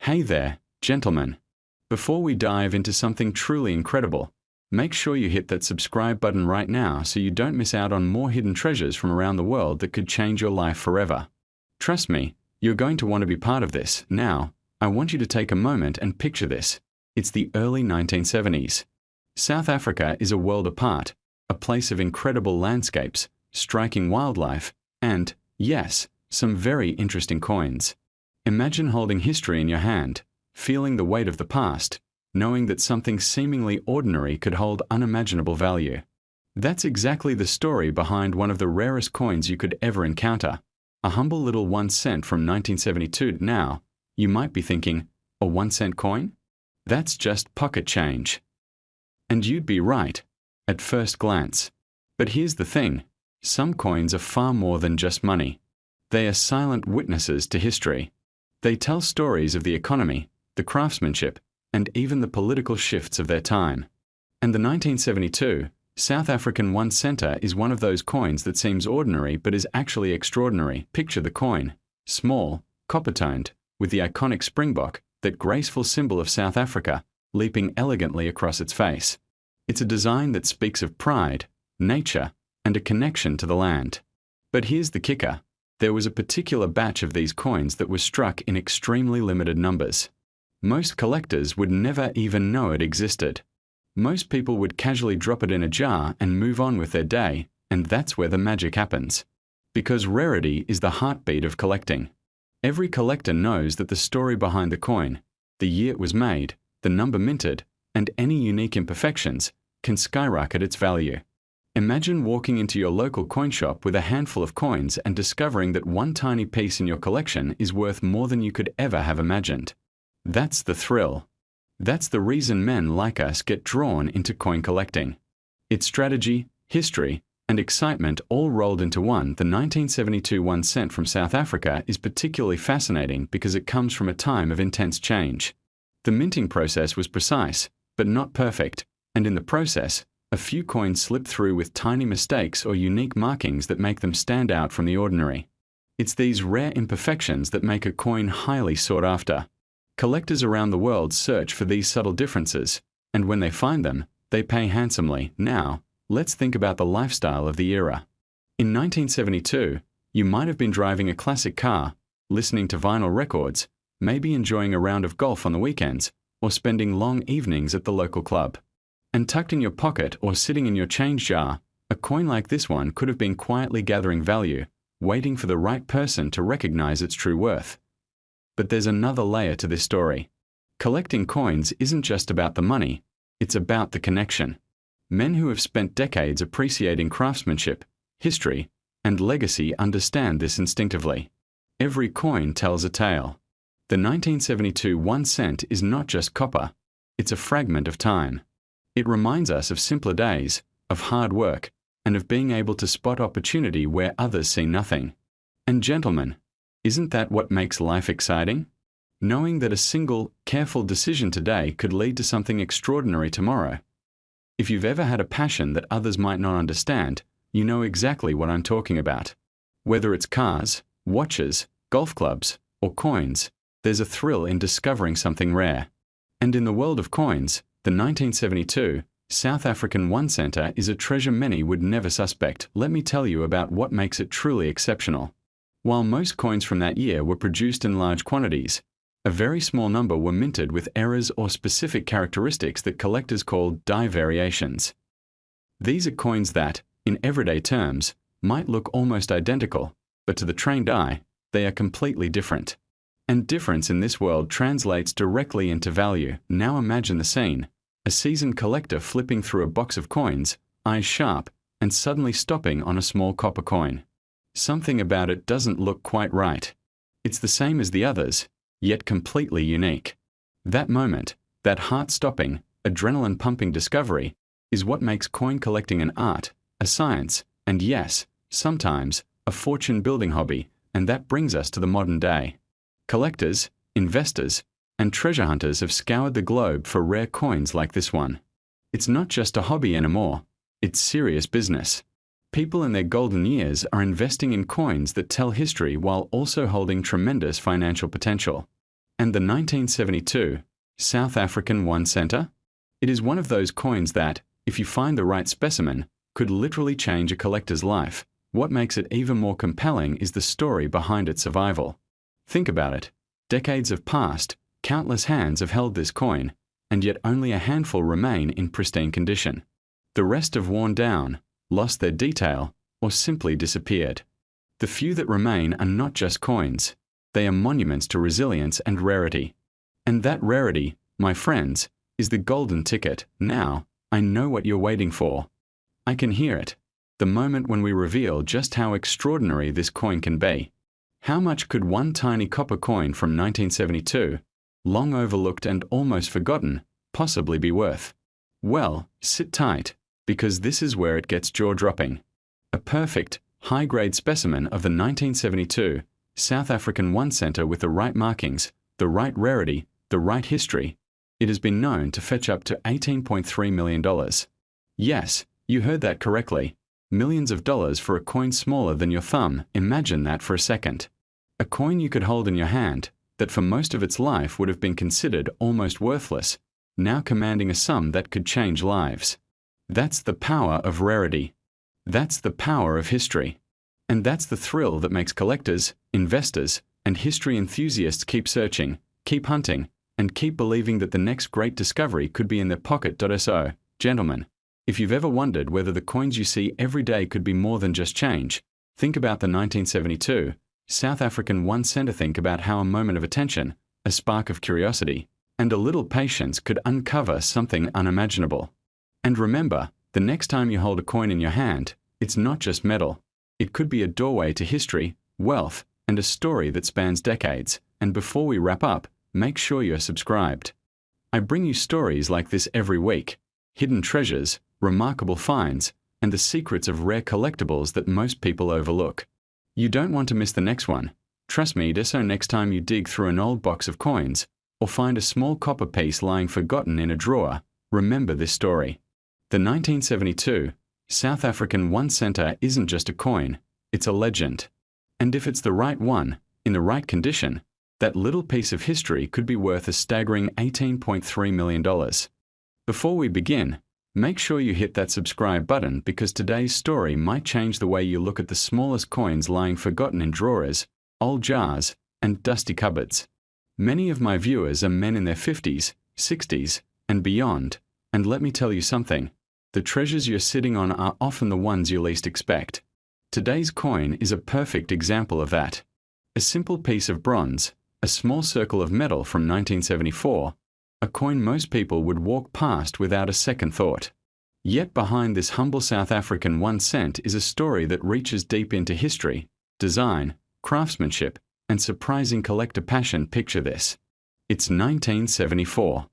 Hey there, gentlemen. Before we dive into something truly incredible, make sure you hit that subscribe button right now so you don't miss out on more hidden treasures from around the world that could change your life forever. Trust me, you're going to want to be part of this. Now, I want you to take a moment and picture this. It's the early 1970s. South Africa is a world apart, a place of incredible landscapes, striking wildlife, and, yes, some very interesting coins. Imagine holding history in your hand, feeling the weight of the past, knowing that something seemingly ordinary could hold unimaginable value. That's exactly the story behind one of the rarest coins you could ever encounter, a humble little 1 cent from 1972. Now, you might be thinking, a 1 cent coin? That's just pocket change. And you'd be right, at first glance. But here's the thing, some coins are far more than just money. They are silent witnesses to history. They tell stories of the economy, the craftsmanship, and even the political shifts of their time. And the 1972 South African 1 center is one of those coins that seems ordinary but is actually extraordinary. Picture the coin, small, copper-toned, with the iconic springbok, that graceful symbol of South Africa, leaping elegantly across its face. It's a design that speaks of pride, nature, and a connection to the land. But here's the kicker. There was a particular batch of these coins that was struck in extremely limited numbers. Most collectors would never even know it existed. Most people would casually drop it in a jar and move on with their day, and that's where the magic happens. Because rarity is the heartbeat of collecting. Every collector knows that the story behind the coin, the year it was made, the number minted, and any unique imperfections, can skyrocket its value. Imagine walking into your local coin shop with a handful of coins and discovering that one tiny piece in your collection is worth more than you could ever have imagined. That's the thrill. That's the reason men like us get drawn into coin collecting. It's strategy, history, and excitement all rolled into one. The 1972 1 cent from South Africa is particularly fascinating because it comes from a time of intense change. The minting process was precise, but not perfect, and in the process, a few coins slip through with tiny mistakes or unique markings that make them stand out from the ordinary. It's these rare imperfections that make a coin highly sought after. Collectors around the world search for these subtle differences, and when they find them, they pay handsomely. Now, let's think about the lifestyle of the era. In 1972, you might have been driving a classic car, listening to vinyl records, maybe enjoying a round of golf on the weekends, or spending long evenings at the local club. And tucked in your pocket or sitting in your change jar, a coin like this one could have been quietly gathering value, waiting for the right person to recognize its true worth. But there's another layer to this story. Collecting coins isn't just about the money, it's about the connection. Men who have spent decades appreciating craftsmanship, history, and legacy understand this instinctively. Every coin tells a tale. The 1972 1 cent is not just copper, it's a fragment of time. It reminds us of simpler days, of hard work, and of being able to spot opportunity where others see nothing. And gentlemen, isn't that what makes life exciting? Knowing that a single, careful decision today could lead to something extraordinary tomorrow. If you've ever had a passion that others might not understand, you know exactly what I'm talking about. Whether it's cars, watches, golf clubs, or coins, there's a thrill in discovering something rare. And in the world of coins, the 1972 South African 1 center is a treasure many would never suspect. Let me tell you about what makes it truly exceptional. While most coins from that year were produced in large quantities, a very small number were minted with errors or specific characteristics that collectors call die variations. These are coins that, in everyday terms, might look almost identical, but to the trained eye, they are completely different. And difference in this world translates directly into value. Now imagine the scene. A seasoned collector flipping through a box of coins, eyes sharp, and suddenly stopping on a small copper coin. Something about it doesn't look quite right. It's the same as the others, yet completely unique. That moment, that heart-stopping, adrenaline-pumping discovery, is what makes coin collecting an art, a science, and yes, sometimes, a fortune-building hobby, and that brings us to the modern day. Collectors, investors, and treasure hunters have scoured the globe for rare coins like this one. It's not just a hobby anymore, it's serious business. People in their golden years are investing in coins that tell history while also holding tremendous financial potential. And the 1972 South African 1 center? It is one of those coins that, if you find the right specimen, could literally change a collector's life. What makes it even more compelling is the story behind its survival. Think about it. Decades have passed, countless hands have held this coin, and yet only a handful remain in pristine condition. The rest have worn down, lost their detail, or simply disappeared. The few that remain are not just coins. They are monuments to resilience and rarity. And that rarity, my friends, is the golden ticket. Now, I know what you're waiting for. I can hear it. The moment when we reveal just how extraordinary this coin can be. How much could one tiny copper coin from 1972, long overlooked and almost forgotten, possibly be worth? Well, sit tight, because this is where it gets jaw-dropping. A perfect, high-grade specimen of the 1972 South African 1 center with the right markings, the right rarity, the right history. It has been known to fetch up to $18.3 million. Yes, you heard that correctly. Millions of dollars for a coin smaller than your thumb. Imagine that for a second. A coin you could hold in your hand, that for most of its life would have been considered almost worthless, now commanding a sum that could change lives. That's the power of rarity. That's the power of history. And that's the thrill that makes collectors, investors, and history enthusiasts keep searching, keep hunting, and keep believing that the next great discovery could be in their pocket. So, gentlemen, if you've ever wondered whether the coins you see every day could be more than just change, think about the 1972 South African 1 center. Think about how a moment of attention, a spark of curiosity, and a little patience could uncover something unimaginable. And remember, the next time you hold a coin in your hand, it's not just metal. It could be a doorway to history, wealth, and a story that spans decades. And before we wrap up, make sure you're subscribed. I bring you stories like this every week. Hidden treasures, remarkable finds, and the secrets of rare collectibles that most people overlook. You don't want to miss the next one. Trust me, so next time you dig through an old box of coins, or find a small copper piece lying forgotten in a drawer, remember this story. The 1972 South African 1 center isn't just a coin, it's a legend. And if it's the right one, in the right condition, that little piece of history could be worth a staggering $18.3 million. Before we begin, make sure you hit that subscribe button, because today's story might change the way you look at the smallest coins lying forgotten in drawers, old jars, and dusty cupboards. Many of my viewers are men in their 50s, 60s, and beyond, and let me tell you something. The treasures you're sitting on are often the ones you least expect. Today's coin is a perfect example of that. A simple piece of bronze, a small circle of metal from 1974, a coin most people would walk past without a second thought. Yet behind this humble South African 1 cent is a story that reaches deep into history, design, craftsmanship, and surprising collector passion. Picture this. It's 1974.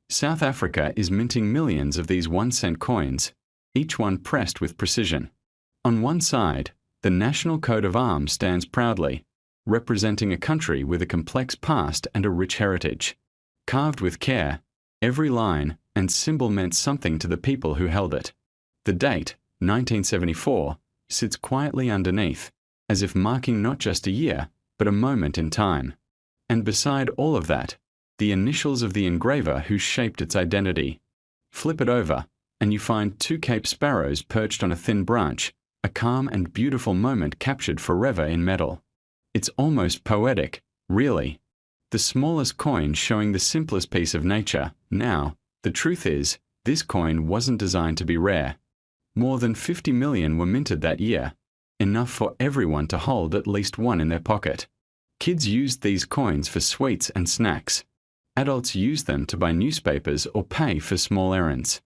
South Africa is minting millions of these 1 cent coins, each one pressed with precision. On one side, the national coat of arms stands proudly, representing a country with a complex past and a rich heritage. Carved with care, every line and symbol meant something to the people who held it. The date, 1974, sits quietly underneath, as if marking not just a year, but a moment in time. And beside all of that, the initials of the engraver who shaped its identity. Flip it over, and you find 2 Cape sparrows perched on a thin branch, a calm and beautiful moment captured forever in metal. It's almost poetic, really. The smallest coin showing the simplest piece of nature. Now, the truth is, this coin wasn't designed to be rare. More than 50 million were minted that year, enough for everyone to hold at least one in their pocket. Kids used these coins for sweets and snacks. Adults used them to buy newspapers or pay for small errands.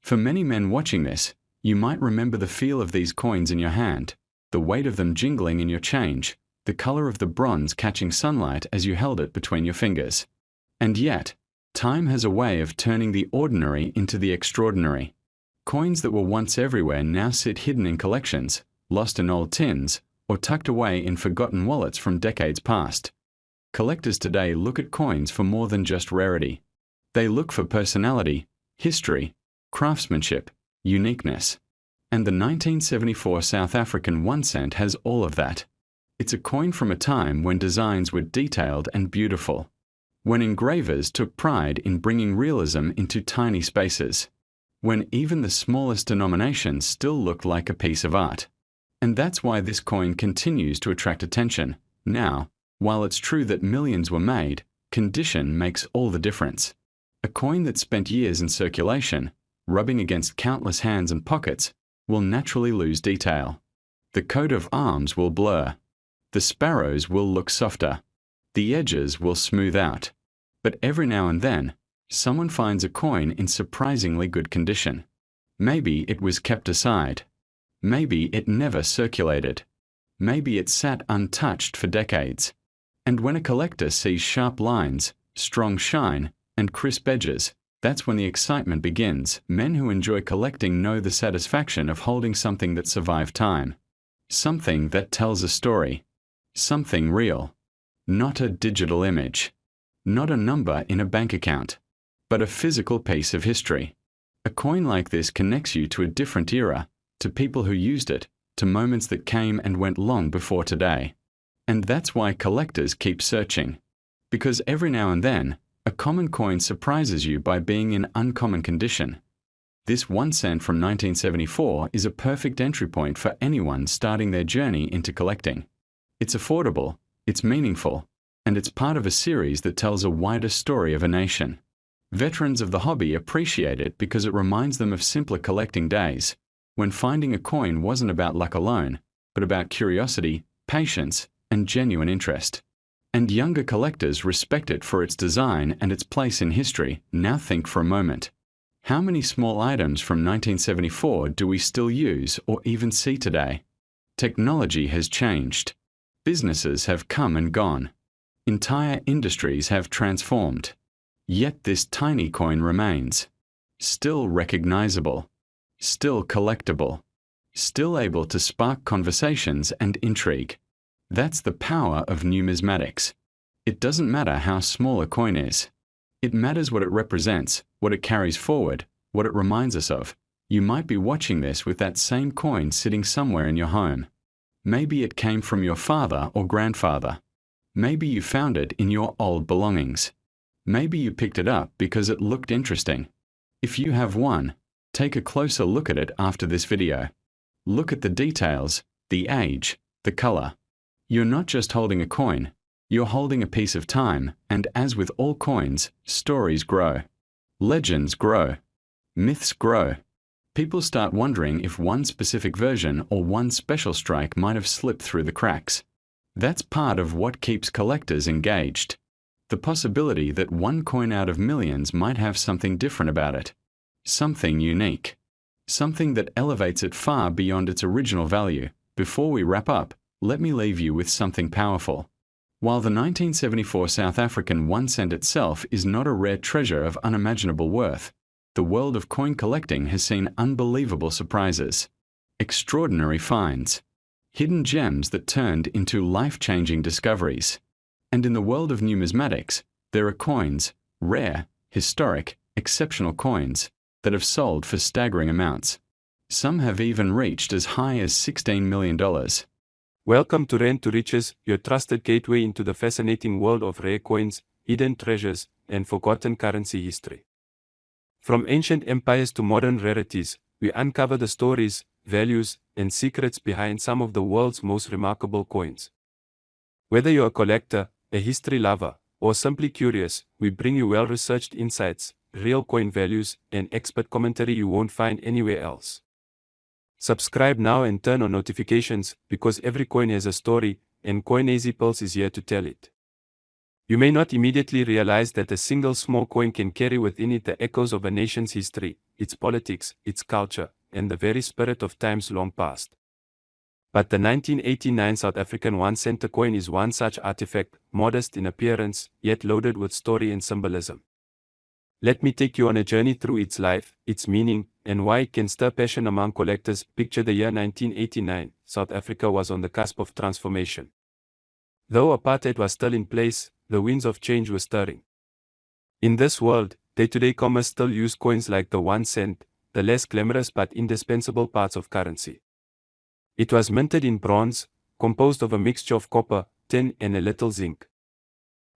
For many men watching this, you might remember the feel of these coins in your hand, the weight of them jingling in your change, the color of the bronze catching sunlight as you held it between your fingers. And yet, time has a way of turning the ordinary into the extraordinary. Coins that were once everywhere now sit hidden in collections, lost in old tins, or tucked away in forgotten wallets from decades past. Collectors today look at coins for more than just rarity. They look for personality, history, craftsmanship, uniqueness. And the 1974 South African 1 cent has all of that. It's a coin from a time when designs were detailed and beautiful. when engravers took pride in bringing realism into tiny spaces, when even the smallest denominations still looked like a piece of art. And that's why this coin continues to attract attention. Now, while it's true that millions were made, condition makes all the difference. A coin that spent years in circulation, rubbing against countless hands and pockets, will naturally lose detail. The coat of arms will blur. The sparrows will look softer. The edges will smooth out. But every now and then, someone finds a coin in surprisingly good condition. Maybe it was kept aside. Maybe it never circulated. Maybe it sat untouched for decades. And when a collector sees sharp lines, strong shine, and crisp edges, that's when the excitement begins. Men who enjoy collecting know the satisfaction of holding something that survived time. Something that tells a story. Something real. Not a digital image. Not a number in a bank account. But a physical piece of history. A coin like this connects you to a different era, to people who used it, to moments that came and went long before today. And that's why collectors keep searching. Because every now and then, a common coin surprises you by being in uncommon condition. This 1 cent from 1974 is a perfect entry point for anyone starting their journey into collecting. It's affordable, it's meaningful, and it's part of a series that tells a wider story of a nation. Veterans of the hobby appreciate it because it reminds them of simpler collecting days, when finding a coin wasn't about luck alone, but about curiosity, patience, and genuine interest. And younger collectors respect it for its design and its place in history. Now think for a moment. How many small items from 1974 do we still use or even see today? Technology has changed. Businesses have come and gone. Entire industries have transformed. Yet this tiny coin remains. Still recognizable. Still collectible. Still able to spark conversations and intrigue. That's the power of numismatics. It doesn't matter how small a coin is. It matters what it represents, what it carries forward, what it reminds us of. You might be watching this with that same coin sitting somewhere in your home. Maybe it came from your father or grandfather. Maybe you found it in your old belongings. Maybe you picked it up because it looked interesting. If you have one, take a closer look at it after this video. Look at the details, the age, the color. You're not just holding a coin, you're holding a piece of time, and as with all coins, stories grow. Legends grow. Myths grow. People start wondering if one specific version or one special strike might have slipped through the cracks. That's part of what keeps collectors engaged. The possibility that one coin out of millions might have something different about it. Something unique. Something that elevates it far beyond its original value. Before we wrap up, let me leave you with something powerful. While the 1974 South African 1 cent itself is not a rare treasure of unimaginable worth, the world of coin collecting has seen unbelievable surprises, extraordinary finds, hidden gems that turned into life-changing discoveries. And in the world of numismatics, there are coins, rare, historic, exceptional coins, that have sold for staggering amounts. Some have even reached as high as $16 million. Welcome to Rent to Riches, your trusted gateway into the fascinating world of rare coins, hidden treasures, and forgotten currency history. From ancient empires to modern rarities, we uncover the stories, values, and secrets behind some of the world's most remarkable coins. Whether you're a collector, a history lover, or simply curious, we bring you well-researched insights, real coin values, and expert commentary you won't find anywhere else. Subscribe now and turn on notifications, because every coin has a story, and Coinazy Pulse is here to tell it. You may not immediately realize that a single small coin can carry within it the echoes of a nation's history, its politics, its culture, and the very spirit of times long past. But the 1989 South African 1 cent coin is one such artifact, modest in appearance, yet loaded with story and symbolism. Let me take you on a journey through its life, its meaning, and why it can stir passion among collectors. Picture the year 1989, South Africa was on the cusp of transformation. Though apartheid was still in place, the winds of change were stirring. In this world, day-to-day commerce still used coins like the 1 cent, the less glamorous but indispensable parts of currency. It was minted in bronze, composed of a mixture of copper, tin, and a little zinc.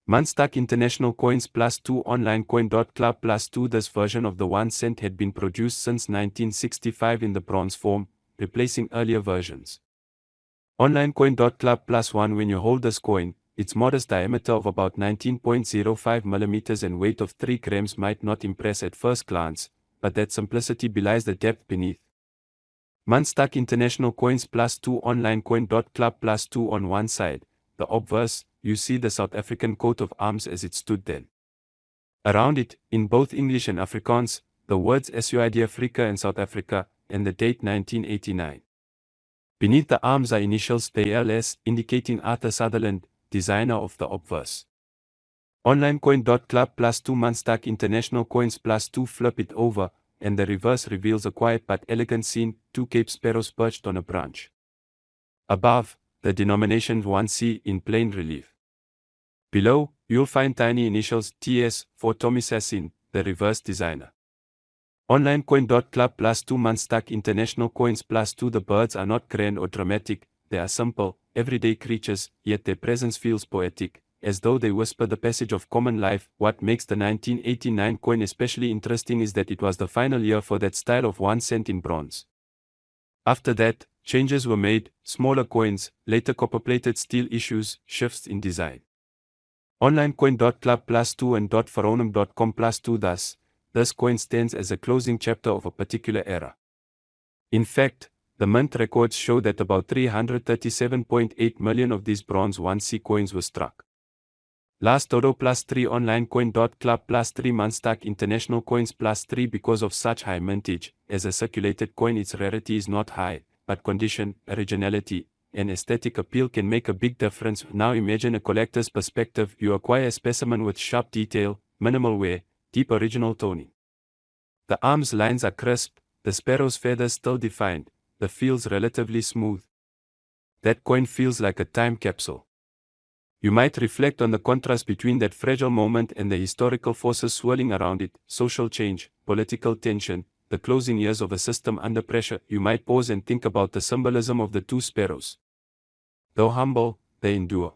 Munster International Coins Plus 2 Online Coin.club Plus 2. This version of the 1 cent had been produced since 1965 in the bronze form, replacing earlier versions. Online Coin.club Plus 1. When you hold this coin, its modest diameter of about 19.05 millimeters and weight of 3 grams might not impress at first glance, but that simplicity belies the depth beneath. Munster International Coins Plus 2 Online Coin.club Plus 2. On one side, the obverse, you see the South African coat of arms as it stood then. Around it, in both English and Afrikaans, the words SUID Africa and South Africa, and the date 1989. Beneath the arms are initials PLS, indicating Arthur Sutherland, designer of the obverse. Online Coin.club Plus 2 Munster International Coins Plus 2. Flip it over, and the reverse reveals a quiet but elegant scene, 2 Cape sparrows perched on a branch. Above, the denomination 1C in plain relief. Below, you'll find tiny initials TS for Tommy Sassin, the reverse designer. Online Coin.club Plus 2 Munster International Coins Plus 2. The birds are not grand or dramatic, they are simple, everyday creatures, yet their presence feels poetic, as though they whisper the passage of common life. What makes the 1989 coin especially interesting is that it was the final year for that style of 1 cent in bronze. After that, changes were made, smaller coins, later copper-plated steel issues, shifts in design. Online Coin.club Plus 2 and .pharaohnum.com Plus 2. Thus, this coin stands as a closing chapter of a particular era. In fact, the mint records show that about 337.8 million of these bronze 1C coins were struck. Last Dodo Plus 3 Online Coin.club Plus 3 Munster International Coins Plus 3. Because of such high mintage, as a circulated coin its rarity is not high, but condition, originality, and aesthetic appeal can make a big difference. Now imagine a collector's perspective. You acquire a specimen with sharp detail, minimal wear, deep original toning. The arms lines are crisp, the sparrow's feathers still defined, the feels relatively smooth. That coin feels like a time capsule. You might reflect on the contrast between that fragile moment and the historical forces swirling around it, social change, political tension, the closing years of a system under pressure. You might pause and think about the symbolism of the 2 sparrows. Though humble, they endure.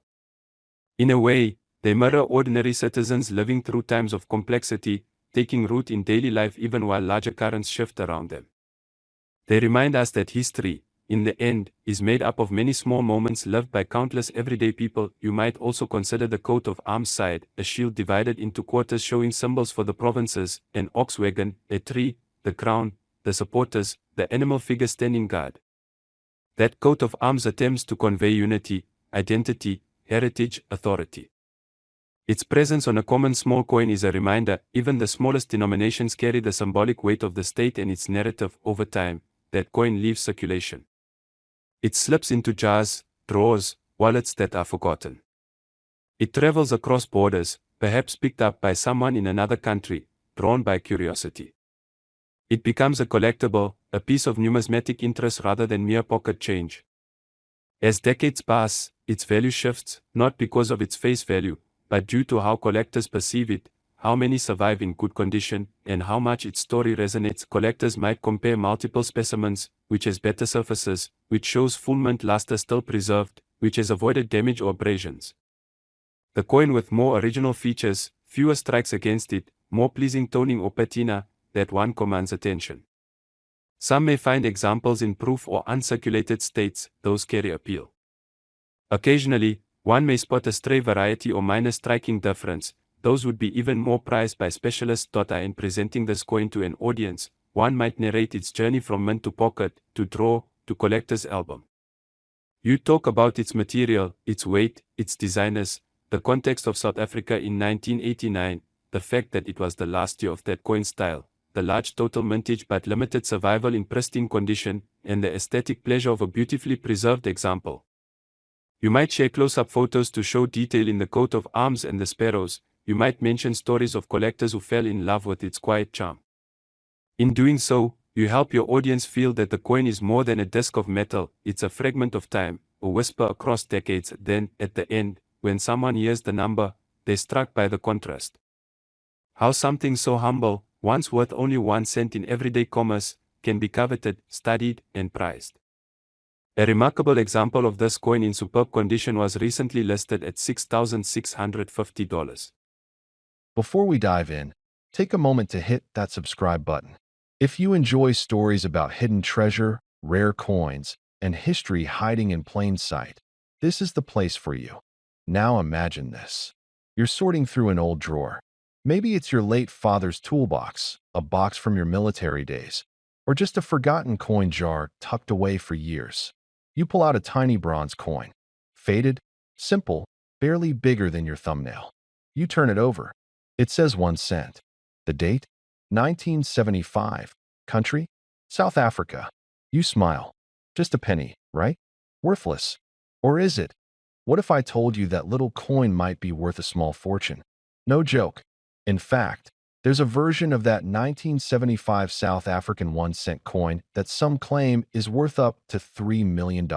In a way, they mirror ordinary citizens living through times of complexity, taking root in daily life even while larger currents shift around them. They remind us that history, in the end, is made up of many small moments lived by countless everyday people. You might also consider the coat of arms side, a shield divided into quarters showing symbols for the provinces, an ox wagon, a tree, the crown, the supporters, the animal figure standing guard. That coat of arms attempts to convey unity, identity, heritage, authority. Its presence on a common small coin is a reminder. Even the smallest denominations carry the symbolic weight of the state and its narrative. Over time, that coin leaves circulation. It slips into jars, drawers, wallets that are forgotten. It travels across borders, perhaps picked up by someone in another country, drawn by curiosity. It becomes a collectible, a piece of numismatic interest rather than mere pocket change. As decades pass, its value shifts, not because of its face value, but due to how collectors perceive it, how many survive in good condition, and how much its story resonates. Collectors might compare multiple specimens, which has better surfaces, which shows full mint luster still preserved, which has avoided damage or abrasions. The coin with more original features, fewer strikes against it, more pleasing toning or patina, that one commands attention. Some may find examples in proof or uncirculated states, those carry appeal. Occasionally, one may spot a stray variety or minor striking difference, those would be even more prized by specialists. In presenting this coin to an audience, one might narrate its journey from mint to pocket, to draw, to collector's album. You talk about its material, its weight, its designers, the context of South Africa in 1989, the fact that it was the last year of that coin style, the large total mintage but limited survival in pristine condition, and the aesthetic pleasure of a beautifully preserved example. You might share close-up photos to show detail in the coat of arms and the sparrows. You might mention stories of collectors who fell in love with its quiet charm. In doing so, you help your audience feel that the coin is more than a disc of metal, it's a fragment of time, a whisper across decades. Then, at the end, when someone hears the number, they're struck by the contrast. How something so humble, once worth only 1 cent in everyday commerce, can be coveted, studied, and prized. A remarkable example of this coin in superb condition was recently listed at $6,650. Before we dive in, take a moment to hit that subscribe button. If you enjoy stories about hidden treasure, rare coins, and history hiding in plain sight, this is the place for you. Now imagine this. You're sorting through an old drawer. Maybe it's your late father's toolbox, a box from your military days, or just a forgotten coin jar tucked away for years. You pull out a tiny bronze coin. Faded, simple, barely bigger than your thumbnail. You turn it over. It says 1 cent. The date? 1975. Country? South Africa. You smile. Just a penny, right? Worthless. Or is it? What if I told you that little coin might be worth a small fortune? No joke. In fact, there's a version of that 1975 South African 1 cent coin that some claim is worth up to $3 million.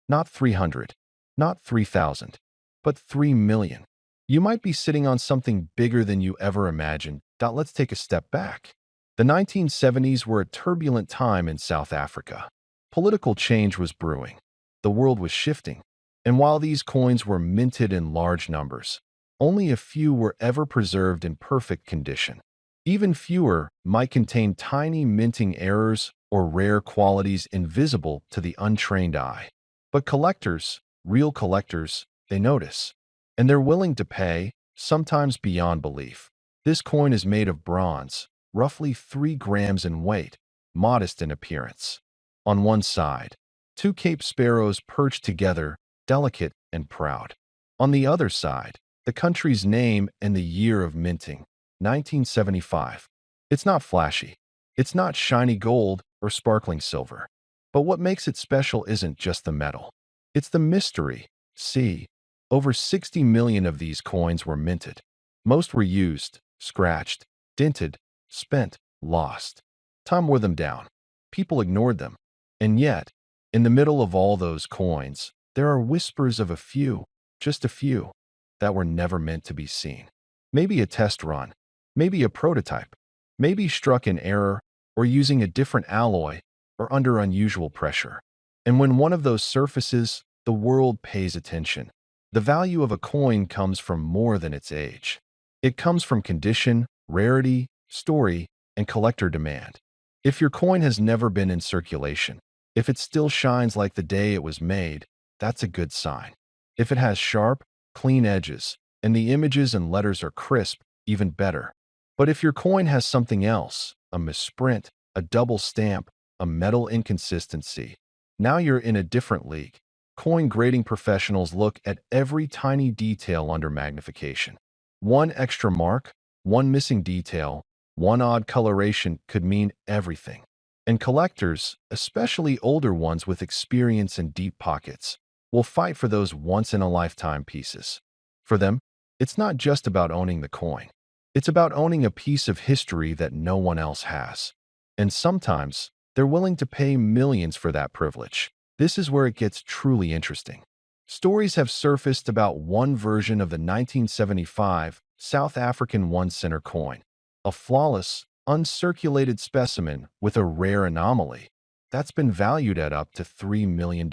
Not 300, not 3,000, but 3 million. You might be sitting on something bigger than you ever imagined. Let's take a step back. The 1970s were a turbulent time in South Africa. Political change was brewing. The world was shifting. And while these coins were minted in large numbers, only a few were ever preserved in perfect condition. Even fewer might contain tiny minting errors or rare qualities invisible to the untrained eye. But collectors, real collectors, they notice. And they're willing to pay, sometimes beyond belief. This coin is made of bronze, roughly 3 grams in weight, modest in appearance. On one side, 2 Cape sparrows perched together, delicate and proud. On the other side, the country's name and the year of minting, 1975. It's not flashy. It's not shiny gold or sparkling silver. But what makes it special isn't just the metal. It's the mystery. See, over 60 million of these coins were minted. Most were used, scratched, dented, spent, lost. Time wore them down. People ignored them. And yet, in the middle of all those coins, there are whispers of a few, just a few, that were never meant to be seen. Maybe a test run, maybe a prototype, maybe struck in error or using a different alloy or under unusual pressure. And when one of those surfaces, the world pays attention. The value of a coin comes from more than its age. It comes from condition, rarity, story, and collector demand. If your coin has never been in circulation, if it still shines like the day it was made, that's a good sign. If it has sharp, clean edges, and the images and letters are crisp, even better. But if your coin has something else, a misprint, a double stamp, a metal inconsistency, now you're in a different league. Coin grading professionals look at every tiny detail under magnification. One extra mark, one missing detail, one odd coloration could mean everything. And collectors, especially older ones with experience and deep pockets, will fight for those once-in-a-lifetime pieces. For them, it's not just about owning the coin. It's about owning a piece of history that no one else has. And sometimes, they're willing to pay millions for that privilege. This is where it gets truly interesting. Stories have surfaced about one version of the 1975 South African 1 center coin, a flawless, uncirculated specimen with a rare anomaly that's been valued at up to $3 million.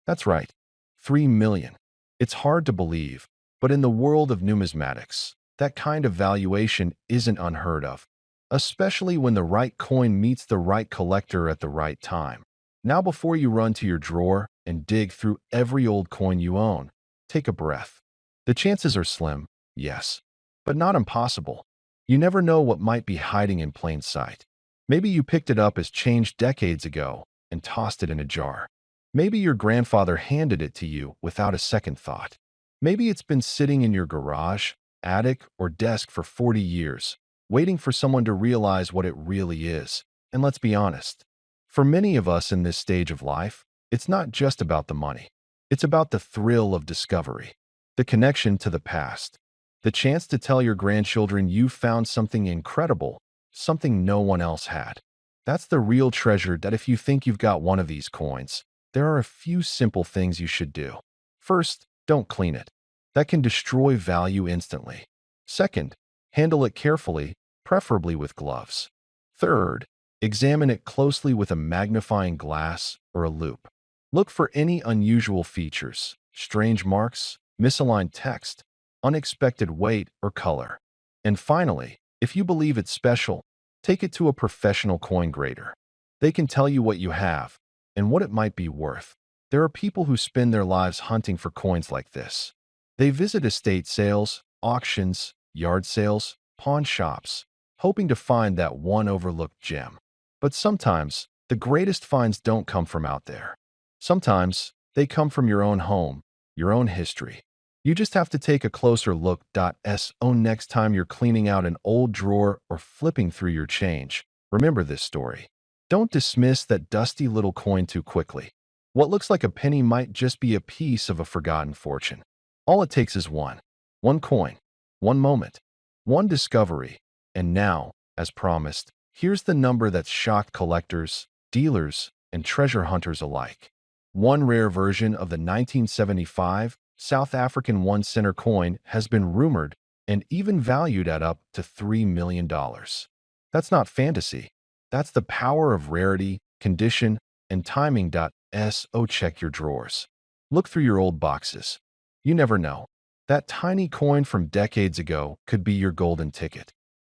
That's right, 3 million. It's hard to believe, but in the world of numismatics, that kind of valuation isn't unheard of, especially when the right coin meets the right collector at the right time. Now before you run to your drawer and dig through every old coin you own, take a breath. The chances are slim, yes, but not impossible. You never know what might be hiding in plain sight. Maybe you picked it up as change decades ago and tossed it in a jar. Maybe your grandfather handed it to you without a second thought. Maybe it's been sitting in your garage, attic, or desk for 40 years, waiting for someone to realize what it really is. And let's be honest, for many of us in this stage of life, it's not just about the money. It's about the thrill of discovery, the connection to the past, the chance to tell your grandchildren you found something incredible, something no one else had. That's the real treasure. That if you think you've got one of these coins, there are a few simple things you should do. First, don't clean it. That can destroy value instantly. Second, handle it carefully, preferably with gloves. Third, examine it closely with a magnifying glass or a loop. Look for any unusual features, strange marks, misaligned text, unexpected weight or color. And finally, if you believe it's special, take it to a professional coin grader. They can tell you what you have and what it might be worth. There are people who spend their lives hunting for coins like this. They visit estate sales, auctions, yard sales, pawn shops, hoping to find that one overlooked gem. But sometimes, the greatest finds don't come from out there. Sometimes, they come from your own home, your own history. You just have to take a closer look. So next time you're cleaning out an old drawer or flipping through your change, remember this story. Don't dismiss that dusty little coin too quickly. What looks like a penny might just be a piece of a forgotten fortune. All it takes is one coin, one moment, one discovery. And now, as promised, here's the number that's shocked collectors, dealers, and treasure hunters alike. One rare version of the 1975 South African one-center coin has been rumored and even valued at up to $3 million. That's not fantasy. That's the power of rarity, condition, and timing. So check your drawers. Look through your old boxes. You never know. That tiny coin from decades ago could be your golden ticket.